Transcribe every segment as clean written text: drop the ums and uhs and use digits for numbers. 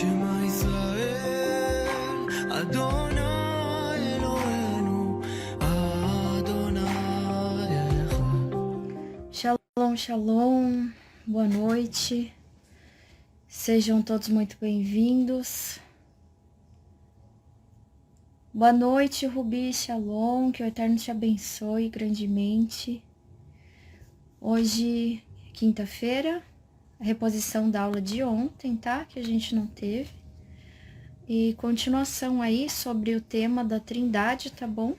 Shema Israel, Adonai Eloheinu, Adonai Echad. Shalom, shalom, boa noite, sejam todos muito bem-vindos. Boa noite, Rubi, shalom, que o Eterno te abençoe grandemente. Hoje, quinta-feira, a reposição da aula de ontem, tá? Que a gente não teve. E continuação aí sobre o tema da Trindade, tá bom?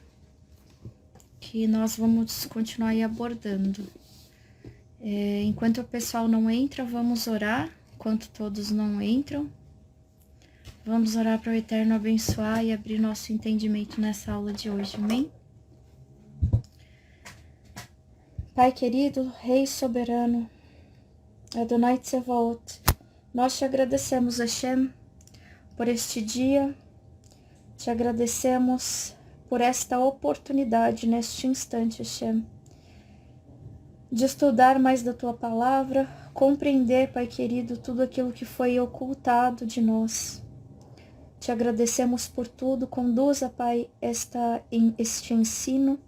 Que nós vamos continuar aí abordando. Enquanto o pessoal não entra, vamos orar. Enquanto todos não entram, vamos orar para o Eterno abençoar e abrir nosso entendimento nessa aula de hoje, amém? Pai querido, Rei soberano, Adonai Tsevaot, nós te agradecemos, Hashem, por este dia, te agradecemos por esta oportunidade neste instante, Hashem, de estudar mais da tua palavra, compreender, Pai querido, tudo aquilo que foi ocultado de nós. Te agradecemos por tudo, conduza, Pai, este ensino,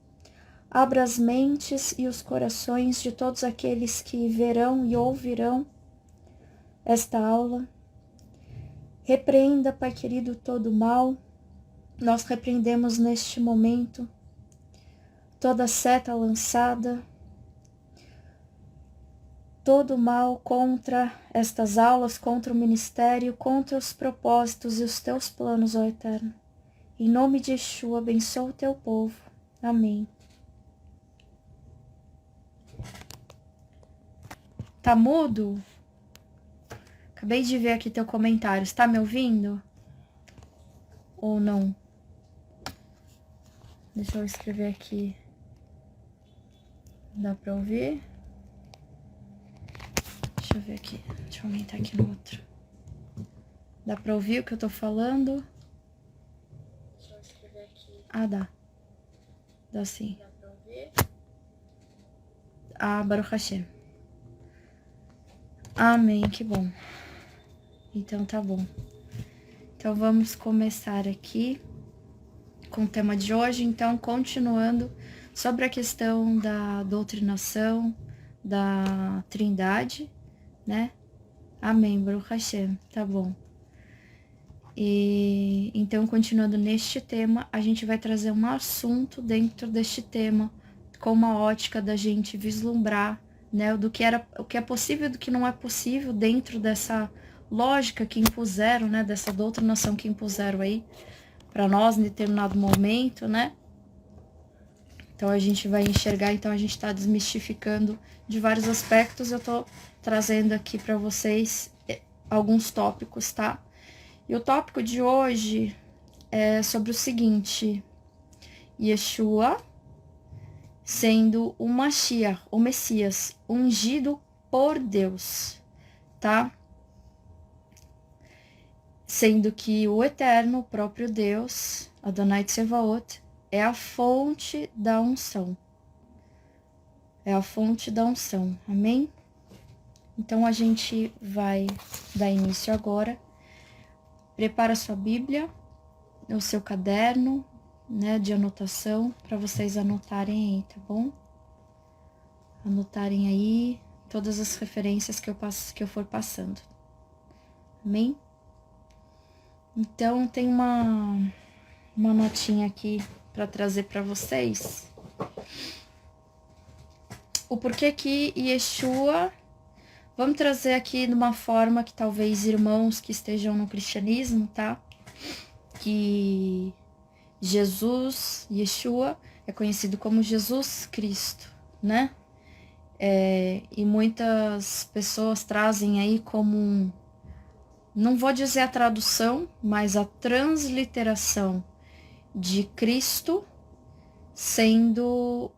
abra as mentes e os corações de todos aqueles que verão e ouvirão esta aula. Repreenda, Pai querido, todo o mal. Nós repreendemos neste momento toda seta lançada, todo o mal contra estas aulas, contra o ministério, contra os propósitos e os teus planos, ó Eterno. Em nome de Yeshua, abençoa o teu povo. Amém. Tá mudo? Acabei de ver aqui teu comentário. Está me ouvindo? Ou não? Deixa eu escrever aqui. Dá pra ouvir? Deixa eu ver aqui. Deixa eu aumentar aqui no outro. Dá pra ouvir o que eu tô falando? Deixa eu escrever aqui. Ah, dá. Dá sim. Dá pra ouvir? Ah, Baruch Hashem. Amém, que bom. Então tá bom. Então vamos começar aqui com o tema de hoje. Então, continuando sobre a questão da doutrinação da Trindade, né? Amém, Baruch Hashem, tá bom. E então, continuando neste tema, a gente vai trazer um assunto dentro deste tema, com uma ótica da gente vislumbrar, né, do que o que é possível e do que não é possível dentro dessa lógica que impuseram, né, dessa doutrinação que impuseram aí para nós em determinado momento, né? Então a gente vai enxergar, então a gente está desmistificando de vários aspectos. Eu tô trazendo aqui para vocês alguns tópicos, tá? E o tópico de hoje é sobre o seguinte: Yeshua sendo o Mashiach, o Messias, ungido por Deus, tá? Sendo que o Eterno, o próprio Deus, Adonai Tsevaot, é a fonte da unção. É a fonte da unção, amém? Então a gente vai dar início agora. Prepara sua Bíblia, o seu caderno, né, de anotação, para vocês anotarem aí, tá bom? Anotarem aí todas as referências que eu for passando. Amém? Então tem uma notinha aqui para trazer para vocês. O porquê que Yeshua, vamos trazer aqui de uma forma que talvez irmãos que estejam no cristianismo, tá? Que Jesus, Yeshua, é conhecido como Jesus Cristo, né? E muitas pessoas trazem aí como, não vou dizer a tradução, mas a transliteração de Cristo sendo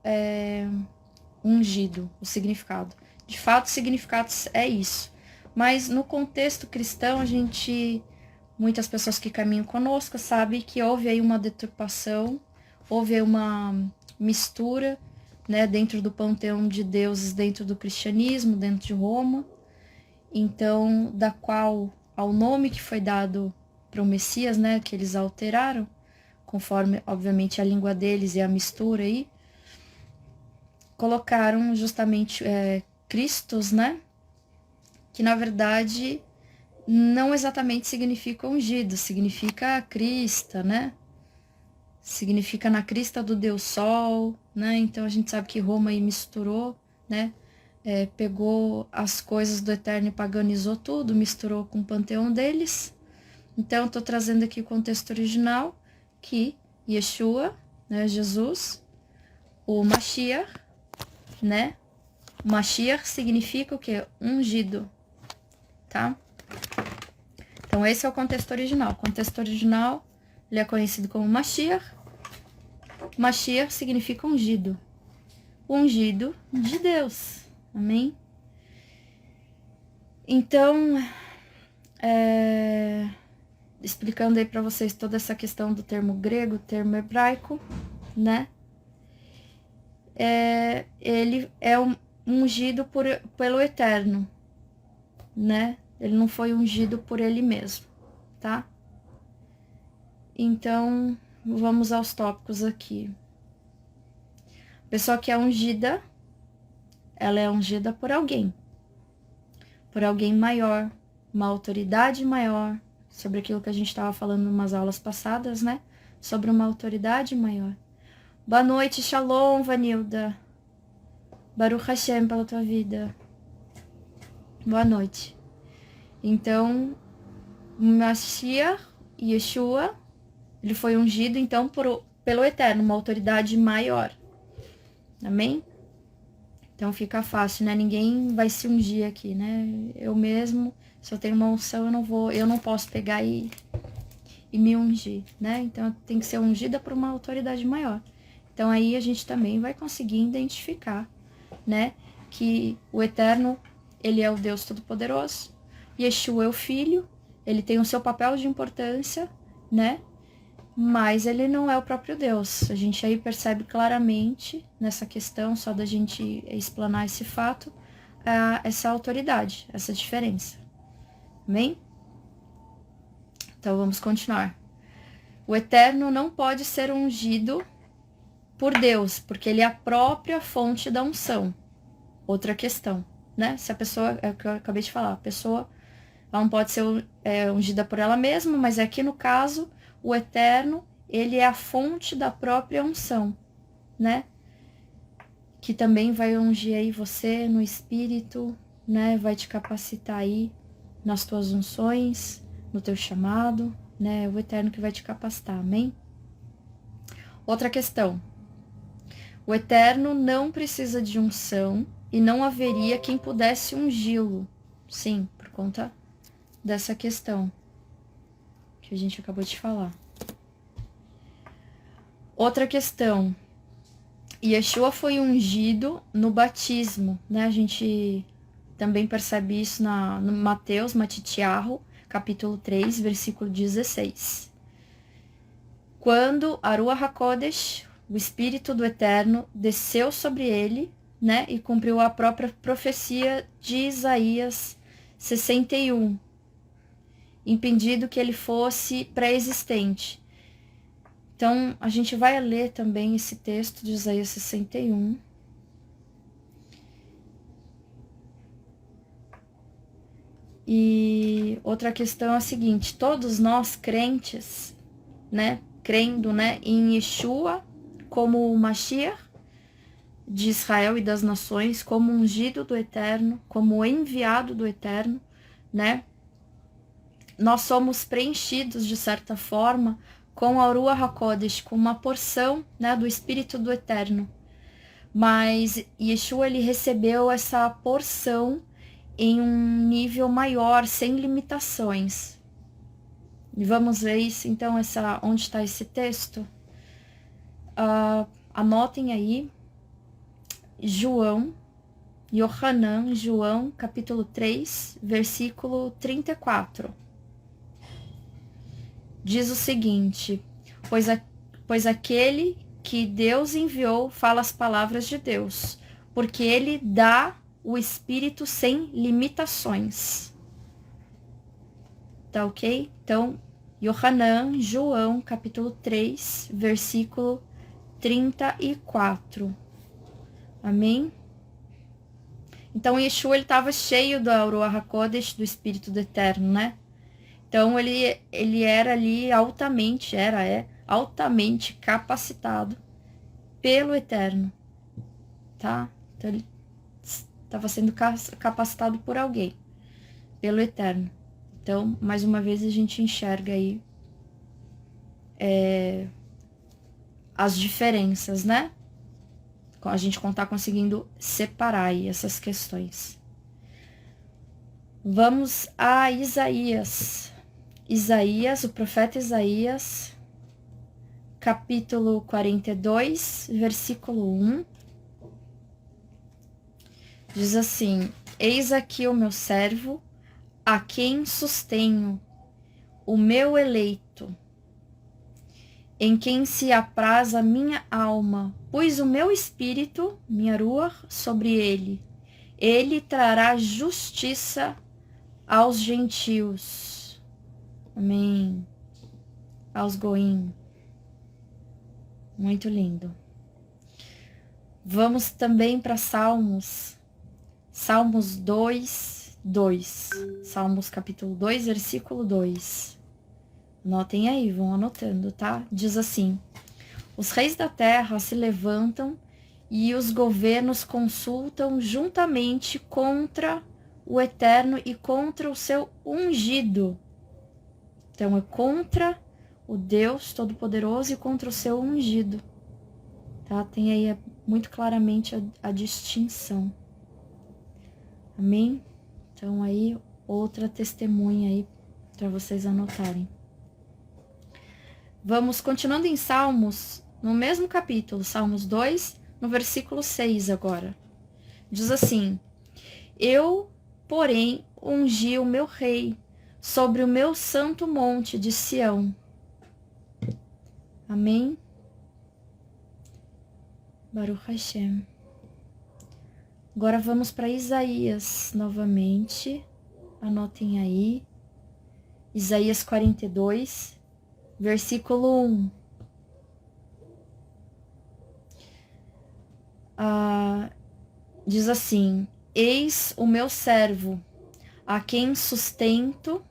ungido, o significado. De fato, o significado é isso. Mas no contexto cristão, muitas pessoas que caminham conosco sabem que houve aí uma deturpação, houve aí uma mistura, né, dentro do panteão de deuses, dentro do cristianismo, dentro de Roma. Então, da qual ao nome que foi dado para o Messias, né, que eles alteraram, conforme, obviamente, a língua deles e a mistura aí, colocaram justamente Cristos, né, que na verdade não exatamente significa ungido, significa crista, né, significa na crista do Deus Sol, né, então a gente sabe que Roma aí misturou, né, pegou as coisas do Eterno e paganizou tudo, misturou com o panteão deles. Então, eu estou trazendo aqui o contexto original, que Yeshua, né, Jesus, o Mashiach, né? Mashiach significa o quê? Ungido, tá? Então, esse é o contexto original. O contexto original, ele é conhecido como Mashiach. Mashiach significa ungido. Ungido de Deus. Amém? Então, explicando aí para vocês toda essa questão do termo grego, termo hebraico, né? Ele é ungido pelo Eterno, né? Ele não foi ungido por ele mesmo, tá? Então, vamos aos tópicos aqui. A pessoa que é ungida, ela é ungida por alguém maior, uma autoridade maior, sobre aquilo que a gente estava falando em umas aulas passadas, né? Sobre uma autoridade maior. Boa noite, Shalom, Vanilda. Baruch Hashem pela tua vida. Boa noite. Então, Mashiach, Yeshua, ele foi ungido, então, pelo Eterno, uma autoridade maior. Amém? Então fica fácil, né? Ninguém vai se ungir aqui, né? Eu mesmo, se eu tenho uma unção, eu não posso pegar e me ungir, né? Então tem que ser ungida por uma autoridade maior. Então aí a gente também vai conseguir identificar, né? Que o Eterno, ele é o Deus Todo-Poderoso. Yeshua é o Filho, ele tem o seu papel de importância, né? Mas ele não é o próprio Deus. A gente aí percebe claramente nessa questão, só da gente explanar esse fato, essa autoridade, essa diferença. Amém? Então vamos continuar. O Eterno não pode ser ungido por Deus, porque ele é a própria fonte da unção. Outra questão, né? Se a pessoa, é o que eu acabei de falar, a pessoa ela não pode ser ungida por ela mesma, mas aqui no caso, o Eterno, ele é a fonte da própria unção, né? Que também vai ungir aí você no espírito, né? Vai te capacitar aí nas tuas unções, no teu chamado, né? O Eterno que vai te capacitar, amém? Outra questão. O Eterno não precisa de unção e não haveria quem pudesse ungí-lo. Sim, por conta dessa questão que a gente acabou de falar. Outra questão. Yeshua foi ungido no batismo, né? A gente também percebe isso no Mateus, Matitiarro, capítulo 3, versículo 16. Quando a Ruach HaKodesh, o Espírito do Eterno, desceu sobre ele, né? E cumpriu a própria profecia de Isaías 61, impedindo que ele fosse pré-existente. Então, a gente vai ler também esse texto de Isaías 61. E outra questão é a seguinte, todos nós crentes, né, crendo, né, em Yeshua como o Mashiach de Israel e das nações, como ungido do Eterno, como enviado do Eterno, né, nós somos preenchidos de certa forma com a Ruach HaKodesh, com uma porção, né, do Espírito do Eterno. Mas Yeshua, ele recebeu essa porção em um nível maior, sem limitações. E vamos ver isso, então, onde está esse texto? Anotem aí, João, capítulo 3, versículo 34. Diz o seguinte, pois aquele que Deus enviou fala as palavras de Deus, porque ele dá o Espírito sem limitações. tá ok? Então, Yohanan, João, capítulo 3, versículo 34. Amém? Então, Yeshua, ele estava cheio da Ruach HaKodesh, do Espírito do Eterno, né? Então, ele era ali altamente capacitado pelo Eterno, tá? Então, ele estava sendo capacitado por alguém, pelo Eterno. Então, mais uma vez, a gente enxerga aí as diferenças, né? A gente tá conseguindo separar aí essas questões. Vamos a Isaías. Isaías, o profeta Isaías, capítulo 42, versículo 1. Diz assim: Eis aqui o meu servo, a quem sustenho, o meu eleito, em quem se apraz a minha alma, pus o meu espírito, minha ruach, sobre ele. Ele trará justiça aos gentios. Amém. Aos goim. Muito lindo. Vamos também para Salmos. Salmos 2, 2. Salmos capítulo 2, versículo 2. Anotem aí, vão anotando, tá? Diz assim: Os reis da terra se levantam e os governos consultam juntamente contra o Eterno e contra o seu ungido. Então, é contra o Deus Todo-Poderoso e contra o seu ungido. Tá? Tem aí muito claramente a distinção. Amém? Então, aí, outra testemunha aí para vocês anotarem. Vamos continuando em Salmos, no mesmo capítulo, Salmos 2, no versículo 6 agora. Diz assim: Eu, porém, ungi o meu rei sobre o meu santo monte de Sião. Amém? Baruch Hashem. Agora vamos para Isaías novamente. Anotem aí. Isaías 42, versículo 1. Diz assim: Eis o meu servo, a quem sustento.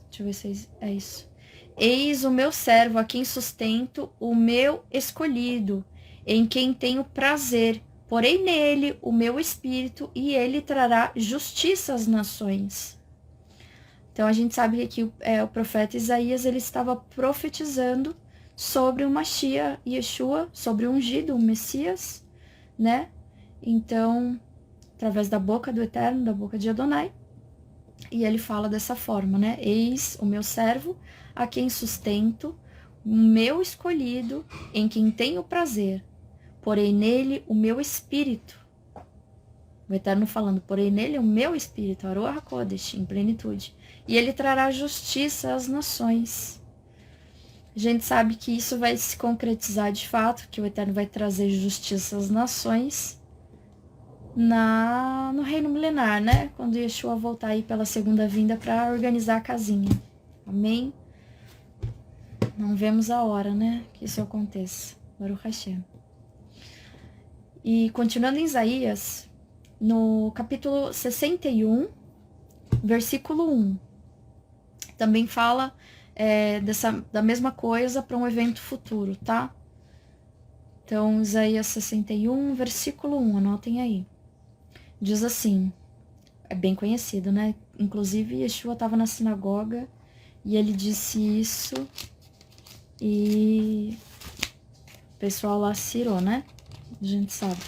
Deixa eu ver se é isso. Eis o meu servo, a quem sustento, o meu escolhido, em quem tenho prazer. Porém nele o meu espírito, e ele trará justiça às nações. Então a gente sabe que o profeta Isaías, ele estava profetizando sobre o Mashiach, Yeshua, sobre o ungido, o Messias, né? Então, através da boca do Eterno, da boca de Adonai, e ele fala dessa forma, né? Eis o meu servo, a quem sustento, o meu escolhido, em quem tenho prazer. Porém nele o meu espírito. O Eterno falando, porém nele o meu espírito, a Ruach HaKodesh, em plenitude. E ele trará justiça às nações. A gente sabe que isso vai se concretizar de fato, que o Eterno vai trazer justiça às nações no reino milenar, né? Quando Yeshua voltar aí pela segunda vinda para organizar a casinha. Amém? Não vemos a hora, né? Que isso aconteça. Baruch Hashem. E continuando em Isaías, no capítulo 61, versículo 1, também fala da mesma coisa para um evento futuro, tá? Então, Isaías 61, versículo 1, anotem aí. Diz assim, é bem conhecido, né? Inclusive, Yeshua estava na sinagoga e ele disse isso e o pessoal lá cirou, né? A gente sabe.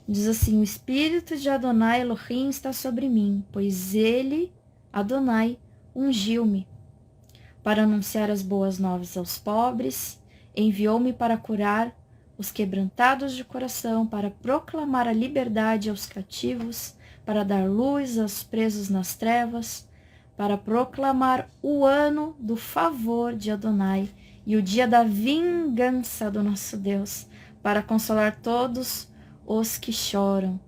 Diz assim: o Espírito de Adonai Elohim está sobre mim, pois ele, Adonai, ungiu-me para anunciar as boas novas aos pobres, enviou-me para curar os quebrantados de coração, para proclamar a liberdade aos cativos, para dar luz aos presos nas trevas, para proclamar o ano do favor de Adonai e o dia da vingança do nosso Deus, para consolar todos os que choram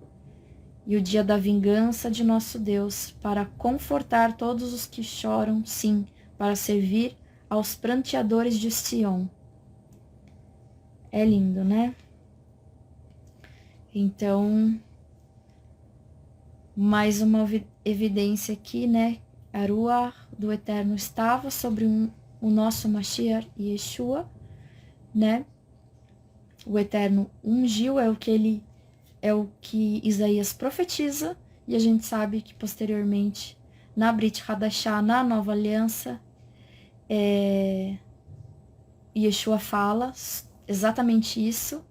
e o dia da vingança de nosso Deus, para confortar todos os que choram, sim, para servir aos pranteadores de Sião. É lindo, né? Então, mais uma evidência aqui, né? A Ruach do Eterno estava sobre o nosso Mashiach Yeshua, né? O Eterno ungiu, é o que Isaías profetiza, e a gente sabe que posteriormente, na Brit Hadashah, na Nova Aliança, Yeshua fala exatamente isso,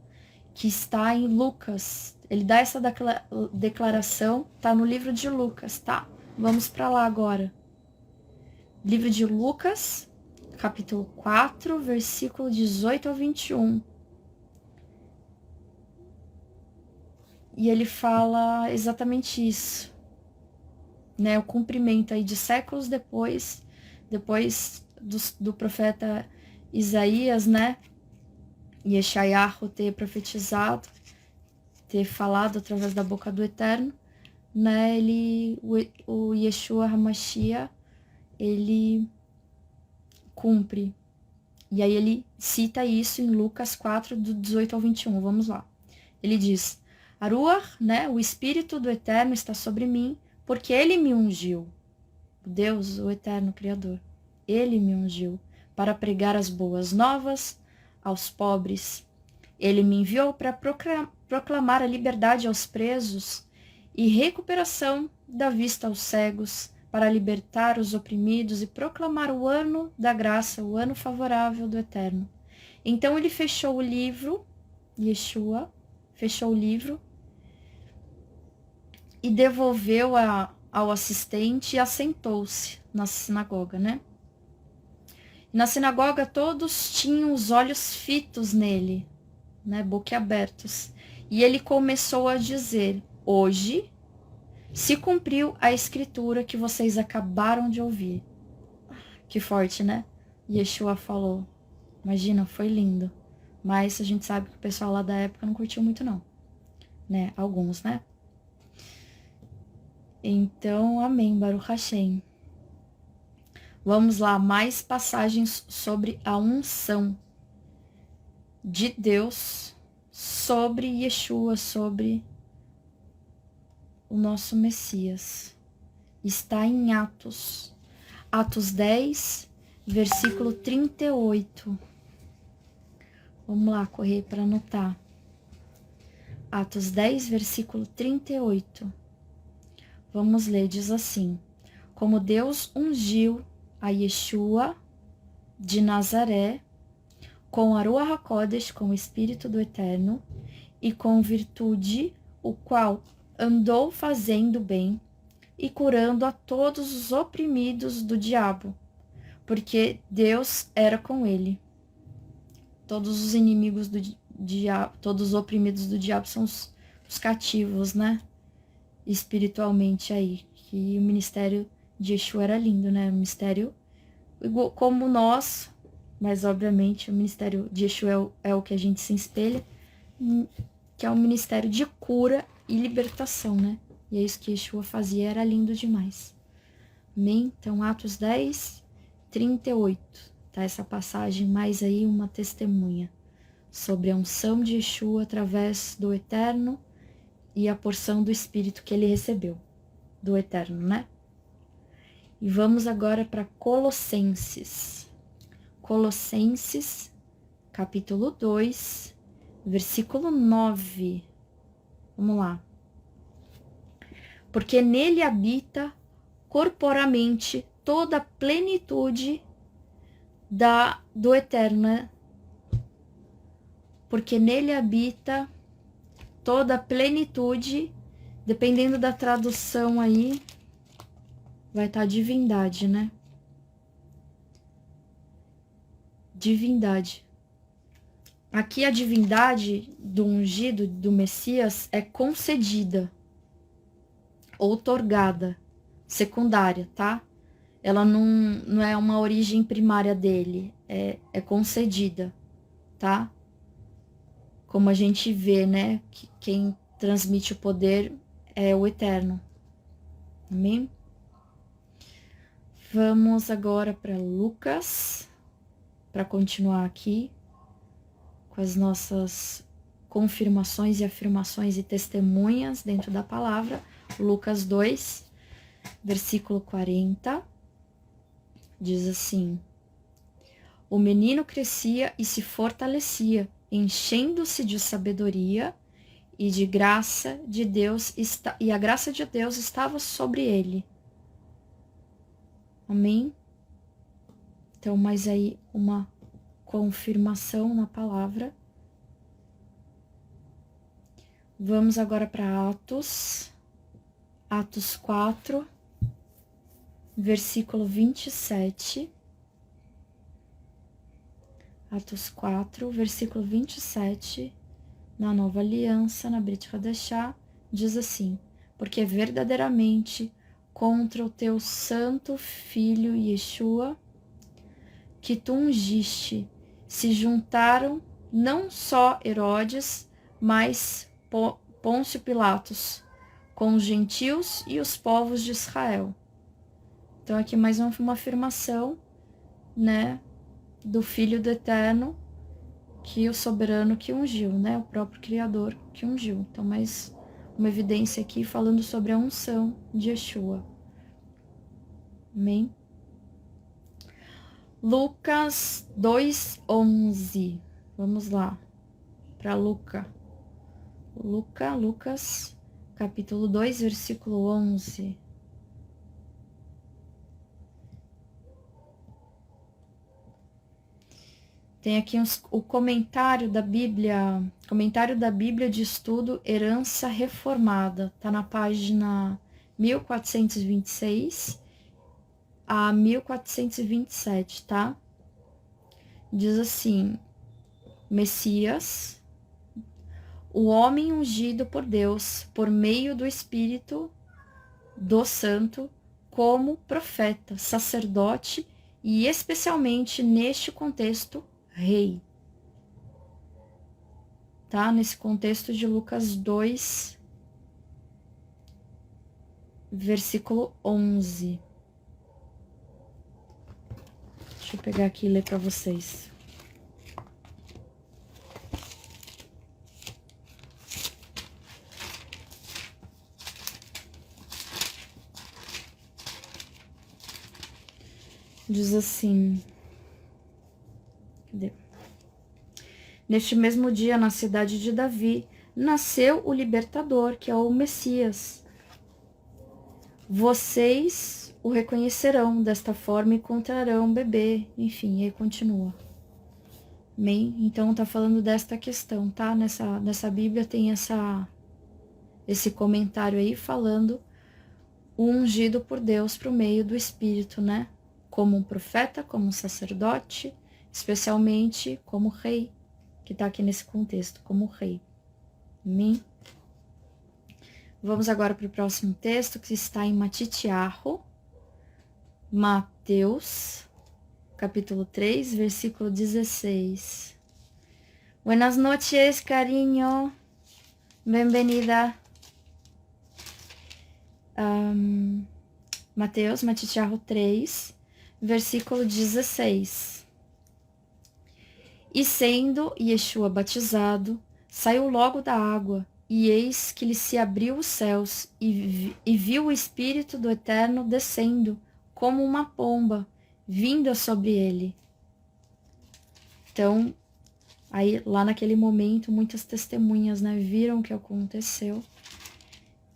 que está em Lucas. Ele dá essa declaração, tá no livro de Lucas, tá? Vamos para lá agora. Livro de Lucas, capítulo 4, versículo 18 ao 21. E ele fala exatamente isso, né? O cumprimento aí de séculos depois do profeta Isaías, né? Yeshayahu ter profetizado, ter falado através da boca do Eterno, né? O Yeshua HaMashiach, ele cumpre. E aí ele cita isso em Lucas 4, do 18 ao 21. Vamos lá. Ele diz: a Ruach, né? O Espírito do Eterno está sobre mim, porque ele me ungiu. Deus, o Eterno Criador, ele me ungiu para pregar as boas novas aos pobres. Ele me enviou para proclamar a liberdade aos presos e recuperação da vista aos cegos, para libertar os oprimidos e proclamar o ano da graça, o ano favorável do Eterno. Então ele fechou o livro, Yeshua fechou o livro e devolveu ao assistente e assentou-se na sinagoga, né? Na sinagoga todos tinham os olhos fitos nele, né, boquiabertos. E ele começou a dizer: hoje se cumpriu a escritura que vocês acabaram de ouvir. Que forte, né? Yeshua falou. Imagina, foi lindo. Mas a gente sabe que o pessoal lá da época não curtiu muito não, né? Alguns, né? Então, amém, Baruch Hashem. Vamos lá, mais passagens sobre a unção de Deus sobre Yeshua, sobre o nosso Messias. Está em Atos. Atos 10, versículo 38. Vamos lá, correr para anotar. Atos 10, versículo 38. Vamos ler, diz assim: como Deus ungiu a Yeshua de Nazaré com a Ruach HaKodesh, com o Espírito do Eterno, e com virtude, o qual andou fazendo bem e curando a todos os oprimidos do diabo, porque Deus era com ele. Todos os inimigos do diabo, todos os oprimidos do diabo são os cativos, né? Espiritualmente aí. Que o ministério de Yeshua era lindo, né? Um ministério igual, como nós, mas obviamente o ministério de Yeshua é o que a gente se espelha, que é um ministério de cura e libertação, né? E é isso que Yeshua fazia, era lindo demais. Amém? Então, Atos 10, 38. Tá essa passagem, mais aí uma testemunha sobre a unção de Yeshua através do Eterno e a porção do Espírito que ele recebeu do Eterno, né? E vamos agora para Colossenses. Colossenses, capítulo 2, versículo 9. Vamos lá. Porque nele habita corporamente toda a plenitude do Eterno, né? Porque nele habita toda a plenitude, dependendo da tradução aí, vai estar divindade, né? Divindade. Aqui a divindade do ungido, do Messias, é concedida, outorgada, secundária, tá? Ela não é uma origem primária dele, é concedida, tá? Como a gente vê, né? Que quem transmite o poder é o Eterno. Amém? Vamos agora para Lucas, para continuar aqui com as nossas confirmações e afirmações e testemunhas dentro da palavra. Lucas 2, versículo 40, diz assim: o menino crescia e se fortalecia, enchendo-se de sabedoria e de graça de Deus, e a graça de Deus estava sobre ele. Amém? Então, mais aí uma confirmação na palavra. Vamos agora para Atos 4, versículo 27. Atos 4, versículo 27, na Nova Aliança, na Brit Hadashah, diz assim: porque verdadeiramente contra o teu santo filho Yeshua, que tu ungiste, se juntaram não só Herodes, mas Pôncio Pilatos, com os gentios e os povos de Israel. Então aqui mais uma afirmação, né, do Filho do Eterno, que o soberano que ungiu, né, o próprio Criador que ungiu. Então mais uma evidência aqui falando sobre a unção de Yeshua. Amém? Lucas 2:11. Vamos lá para Lucas, capítulo 2, versículo 11. Tem aqui o comentário da Bíblia de estudo Herança Reformada. Tá na página 1426 a 1427, tá? Diz assim: Messias, o homem ungido por Deus por meio do Espírito do Santo como profeta, sacerdote e especialmente neste contexto, rei. Tá? Nesse contexto de Lucas 2, versículo 11. Deixa eu pegar aqui e ler para vocês. Diz assim: cadê? Neste mesmo dia, na cidade de Davi, nasceu o libertador, que é o Messias. Vocês o reconhecerão desta forma e encontrarão um bebê. Enfim, aí continua. Amém? Então tá falando desta questão, tá? Nessa Bíblia tem esse comentário aí falando o ungido por Deus por meio do Espírito, né? Como um profeta, como um sacerdote, especialmente como rei, que está aqui nesse contexto, como rei. Amém? Vamos agora para o próximo texto, que está em Matitiahu, Mateus, capítulo 3, versículo 16. Buenas noches, cariño. Bienvenida. Mateus, Matitiahu 3, versículo 16. E sendo Yeshua batizado, saiu logo da água, e eis que lhe se abriu os céus, e viu o Espírito do Eterno descendo, como uma pomba, vinda sobre ele. Então, aí lá naquele momento, muitas testemunhas, né, viram o que aconteceu,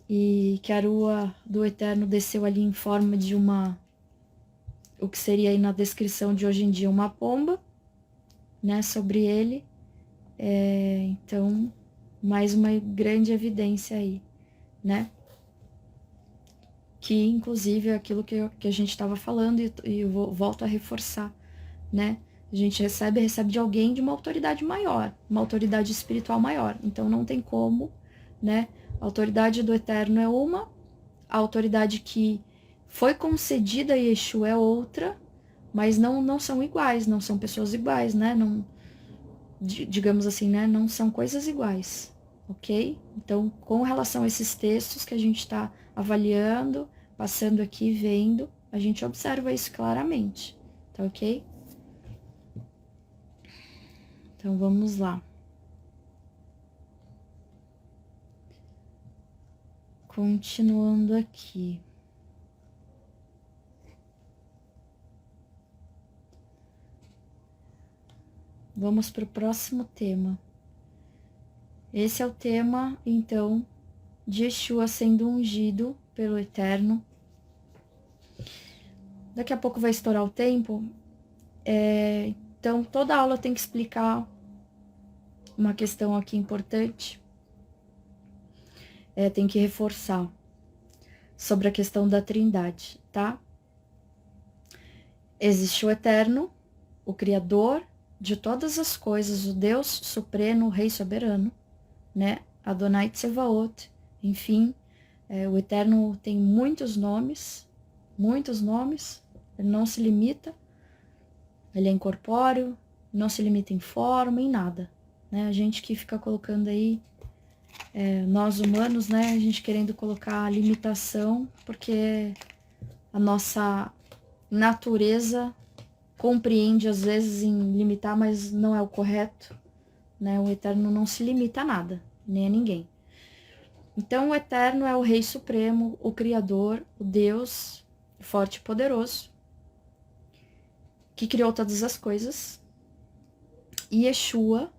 e que a rua do Eterno desceu ali em forma de o que seria aí na descrição de hoje em dia uma pomba, né, sobre ele. Então, mais uma grande evidência aí, né? Que, inclusive, é aquilo que a gente estava falando, e eu volto a reforçar, né? A gente recebe de alguém de uma autoridade maior, uma autoridade espiritual maior. Então, não tem como, né? A autoridade do Eterno é uma, a autoridade que foi concedida a Yeshua é outra, mas não são iguais, não são pessoas iguais, né? Não, digamos assim, né? Não são coisas iguais, ok? Então, com relação a esses textos que a gente está avaliando, passando aqui, vendo, a gente observa isso claramente, tá ok? Então, vamos lá. Continuando aqui. Vamos para o próximo tema. Esse é o tema, então, de Yeshua sendo ungido pelo Eterno. Daqui a pouco vai estourar o tempo. Então, toda aula tem que explicar uma questão aqui importante. Tem que reforçar sobre a questão da Trindade, tá? Existe o Eterno, o Criador de todas as coisas, o Deus Supremo, o Rei Soberano, né? Adonai Tsevaot, enfim, o Eterno tem muitos nomes, ele não se limita, ele é incorpóreo, não se limita em forma, em nada, né? A gente que fica colocando aí, nós humanos, né? A gente querendo colocar limitação, porque a nossa natureza compreende às vezes em limitar, mas não é o correto, né? O Eterno não se limita a nada, nem a ninguém. Então o Eterno é o Rei Supremo, o Criador, o Deus forte e poderoso, que criou todas as coisas. E Yeshua,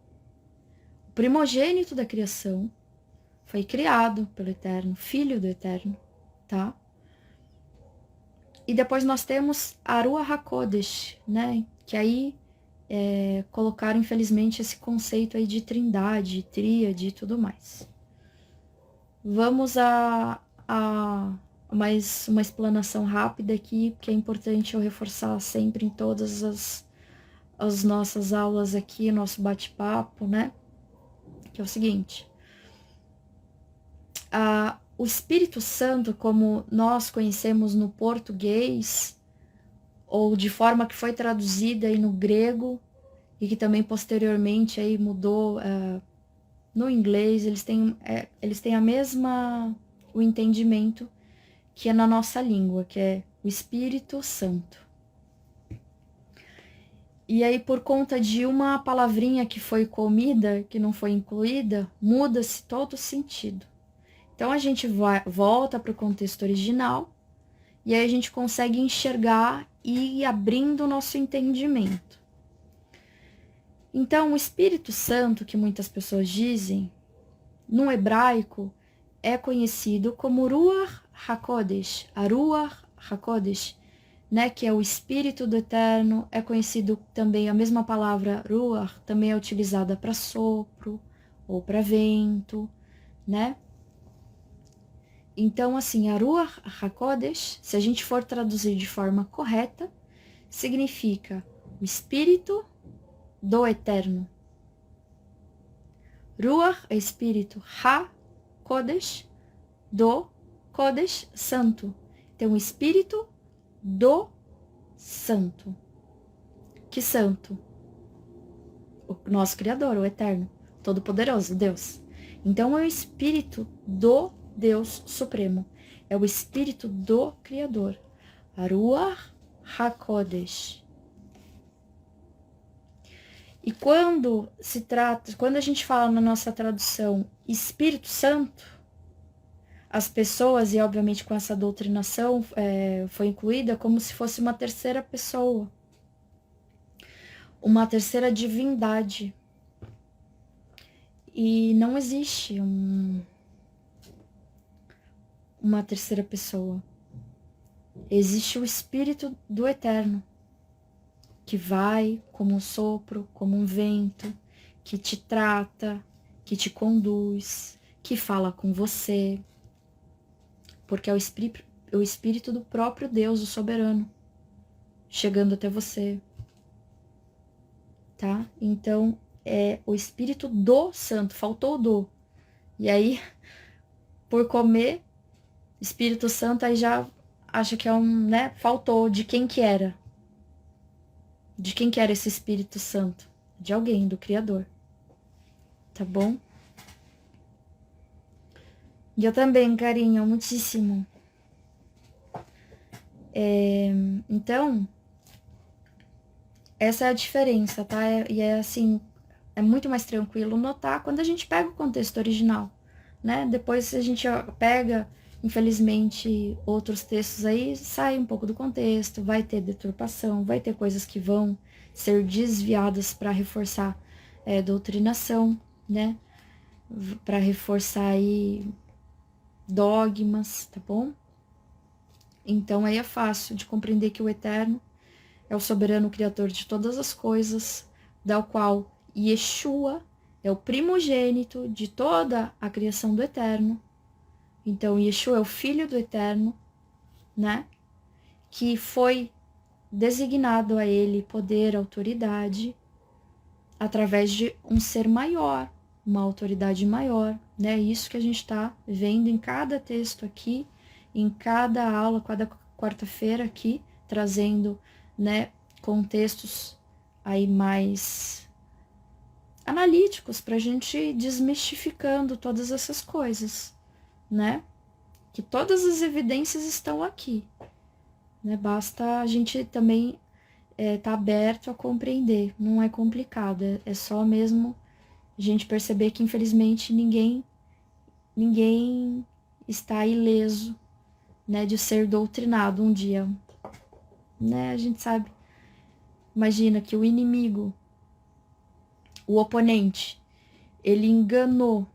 o primogênito da criação, foi criado pelo Eterno, filho do Eterno, tá? E depois nós temos Arua HaKodesh, né? Que aí colocaram, infelizmente, esse conceito aí de trindade, tríade e tudo mais. Vamos a mais uma explanação rápida aqui, que é importante eu reforçar sempre em todas as nossas aulas aqui, nosso bate-papo, né? Que é o seguinte. O Espírito Santo, como nós conhecemos no português, ou de forma que foi traduzida aí no grego, e que também posteriormente aí mudou no inglês, eles têm o entendimento que é na nossa língua, que é o Espírito Santo. E aí, por conta de uma palavrinha que foi comida, que não foi incluída, muda-se todo o sentido. Então, a gente volta para o contexto original, e aí a gente consegue enxergar e ir abrindo o nosso entendimento. Então, o Espírito Santo, que muitas pessoas dizem, no hebraico, é conhecido como Ruach HaKodesh, a Ruach HaKodesh, né, que é o Espírito do Eterno, é conhecido também, a mesma palavra Ruach, também é utilizada para sopro ou para vento, né? Então, assim, a Ruach HaKodesh, se a gente for traduzir de forma correta, significa o Espírito do Eterno. Ruach é Espírito, Ha-Kodesh, do Kodesh, Santo. Então, o Espírito do Santo. Que Santo? O nosso Criador, o Eterno, Todo-Poderoso, Deus. Então, é o Espírito do Deus Supremo. É o Espírito do Criador. Ruach HaKodesh. E quando a gente fala na nossa tradução Espírito Santo, as pessoas, e obviamente com essa doutrinação, foi incluída como se fosse uma terceira pessoa, uma terceira divindade. E não existe uma terceira pessoa. Existe o Espírito do Eterno, que vai como um sopro, como um vento, que te trata, que te conduz, que fala com você, porque é o Espírito do próprio Deus, o soberano, chegando até você, tá? Então, é o Espírito do Santo, faltou o do. E aí, por comer, Espírito Santo, aí já acha que é né? Faltou, de quem que era? De quem que era esse Espírito Santo? De alguém, do Criador. Tá bom? Eu também, carinho, muitíssimo. Então, essa é a diferença, tá? E é assim, é muito mais tranquilo notar quando a gente pega o contexto original, né? Depois a gente pega, infelizmente, outros textos aí, sai um pouco do contexto, vai ter deturpação, vai ter coisas que vão ser desviadas para reforçar doutrinação, né? Para reforçar aí dogmas, tá bom? Então aí é fácil de compreender que o Eterno é o soberano criador de todas as coisas, da qual Yeshua é o primogênito de toda a criação do Eterno. Então Yeshua é o Filho do Eterno, né? Que foi designado a ele poder, autoridade, através de um ser maior, uma autoridade maior, né? Isso que a gente está vendo em cada texto aqui, em cada aula, cada quarta-feira aqui, trazendo, né, contextos aí mais analíticos para a gente ir desmistificando todas essas coisas, né? Que todas as evidências estão aqui, né? Basta a gente também tá aberto a compreender, não é complicado, é só mesmo a gente perceber que infelizmente ninguém está ileso, né, de ser doutrinado um dia, né? A gente sabe, imagina que o inimigo, o oponente, ele enganou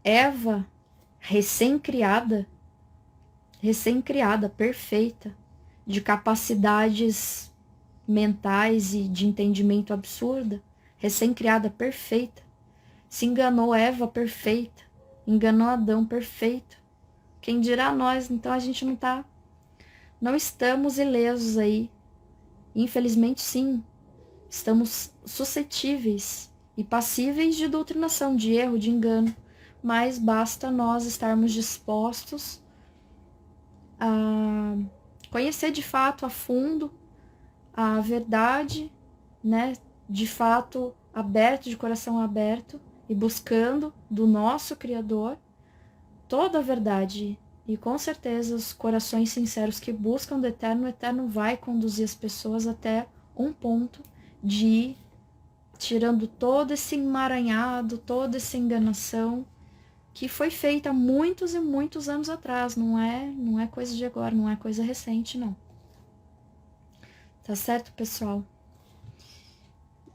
Eva, recém-criada, perfeita, de capacidades mentais e de entendimento absurda, recém-criada, perfeita. Se enganou Eva, perfeita. Enganou Adão, perfeito. Quem dirá nós? Então a gente não estamos ilesos aí. Infelizmente, sim. Estamos suscetíveis e passíveis de doutrinação, de erro, de engano. Mas basta nós estarmos dispostos a conhecer de fato, a fundo, a verdade, né? De fato, aberto, de coração aberto, e buscando do nosso Criador toda a verdade. E com certeza os corações sinceros que buscam do Eterno, o Eterno vai conduzir as pessoas até um ponto de ir tirando todo esse emaranhado, toda essa enganação que foi feita há muitos e muitos anos atrás. Não é coisa de agora, não é coisa recente, não. Tá certo, pessoal?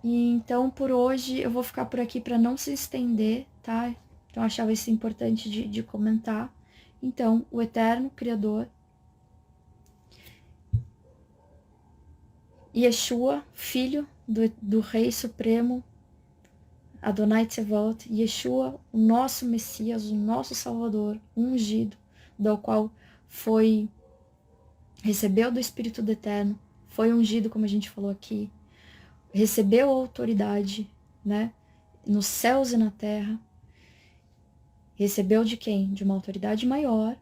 E então, por hoje, eu vou ficar por aqui para não se estender, tá? Então, eu achava isso importante de comentar. Então, o Eterno Criador, Yeshua, filho do Rei Supremo, Adonai Tsevaot, Yeshua, o nosso Messias, o nosso Salvador, ungido, do qual recebeu do Espírito do Eterno, foi ungido, como a gente falou aqui, recebeu a autoridade, né, nos céus e na terra. Recebeu de quem? De uma autoridade maior,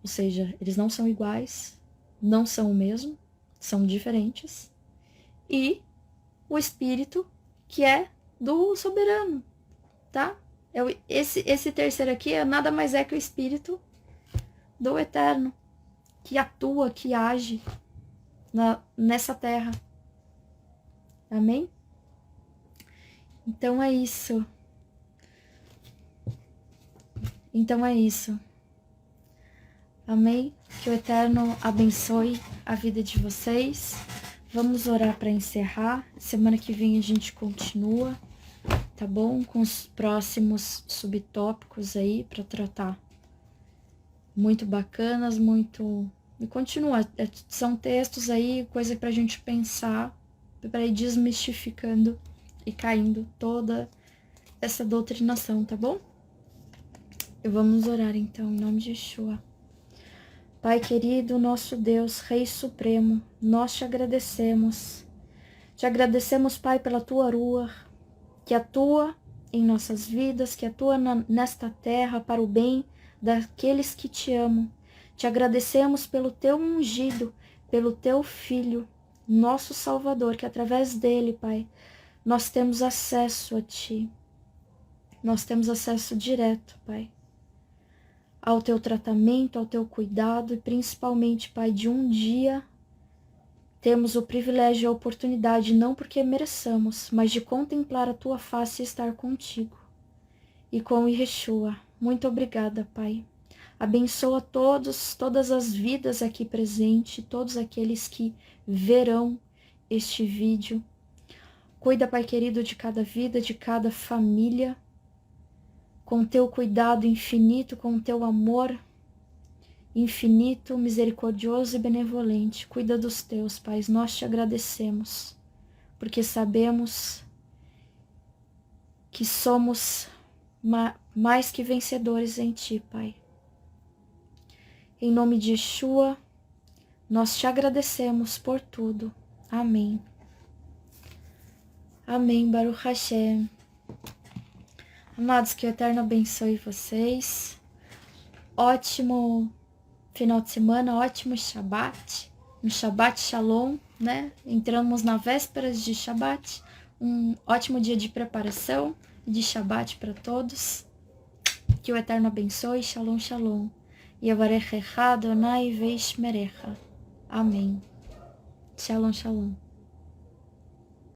ou seja, eles não são iguais, não são o mesmo, são diferentes. E o Espírito, que é do soberano, tá? Esse terceiro aqui nada mais é que o Espírito do Eterno, que atua, que age nessa terra. Amém? Então é isso. Amém? Que o Eterno abençoe a vida de vocês. Vamos orar para encerrar. Semana que vem a gente continua, tá bom? Com os próximos subtópicos aí para tratar. Muito bacanas, muito... E continua. São textos aí, coisa pra gente pensar, para ir desmistificando e caindo toda essa doutrinação, tá bom? Vamos orar então, em nome de Yeshua. Pai querido, nosso Deus, Rei Supremo, nós te agradecemos. Te agradecemos, Pai, pela tua Ruach, que atua em nossas vidas, que atua nesta terra para o bem daqueles que te amam. Te agradecemos pelo teu ungido, pelo teu Filho, nosso Salvador, que através dele, Pai, nós temos acesso a ti. nós temos acesso direto, Pai, ao Teu tratamento, ao Teu cuidado e principalmente, Pai, de um dia temos o privilégio e a oportunidade, não porque mereçamos, mas de contemplar a Tua face e estar contigo. E com Yeshua, muito obrigada, Pai. Abençoa todas as vidas aqui presentes, todos aqueles que verão este vídeo. Cuida, Pai querido, de cada vida, de cada família, com Teu cuidado infinito, com Teu amor infinito, misericordioso e benevolente. Cuida dos Teus, Pai. Nós te agradecemos, porque sabemos que somos mais que vencedores em Ti, Pai. Em nome de Yeshua, nós te agradecemos por tudo. Amém. Amém, Baruch Hashem. Amados, que o Eterno abençoe vocês. Ótimo final de semana, ótimo Shabbat. Um Shabbat Shalom, né? Entramos na véspera de Shabbat. Um ótimo dia de preparação de Shabbat para todos. Que o Eterno abençoe. Shalom, Shalom. Yavarechecha Adonai veishmerecha. Amém. Shalom, Shalom.